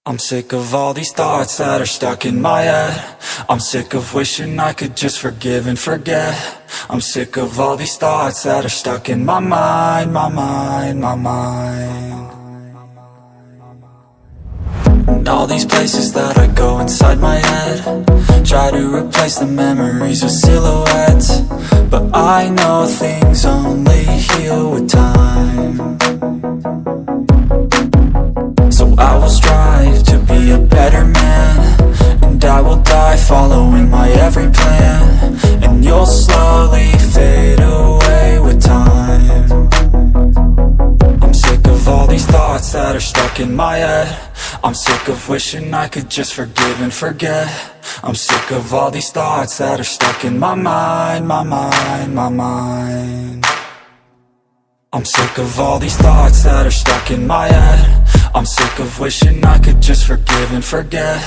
I'm sick of all these thoughts that are stuck in my head. I'm sick of wishing I could just forgive and forget. I'm sick of all these thoughts that are stuck in my mind, my mind, my mind. And all these places that I go inside my head, try to replace the memories with silhouettes, but I know things only heal with time. So I will strive to be a better man, and I will die following my every plan, and you'll slowly fade away with time. I'm sick of all these thoughts that are stuck in my head. I'm sick of wishing I could just forgive and forget. I'm sick of all these thoughts that are stuck in my mind, my mind, my mind. I'm sick of all these thoughts that are stuck in my head. I'm sick of wishing I could just forgive and forget.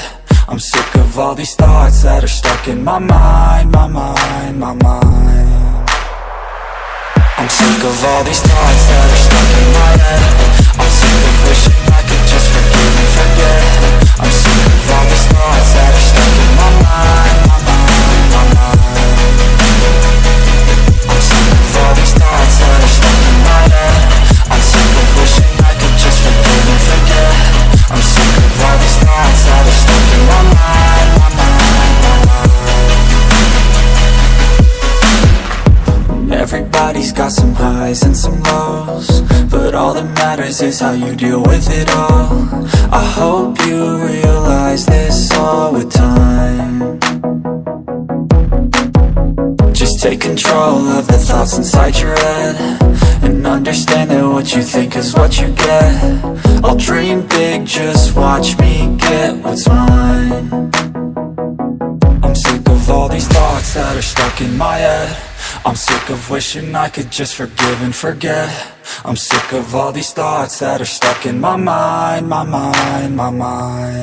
I'm sick of all these thoughts that are stuck in my mind, my mind, my mind. I'm sick of all these thoughts that are stuck in my head. I'm sick of wishing I could just forgive and forget. I'm sick of all these thoughts that are stuck in my mind, my mind, my mind. I'm sick of all these thoughts that are stuck in my head. I'm sick of wishing I could just forgive and forget. I'm sick of all these thoughts that are stuck in my mind, my mind, my mind. Everybody's got some highs and some lows, but all that matters is how you deal with it all. I hope you realize this all with time. Just take control of the thoughts inside your head, and understand that what you think is what you get. I'll dream big, just watch me get what's mine. I'm sick of all these thoughts that are stuck in my head. I'm sick of wishing I could just forgive and forget. I'm sick of all these thoughts that are stuck in my mind, my mind, my mind.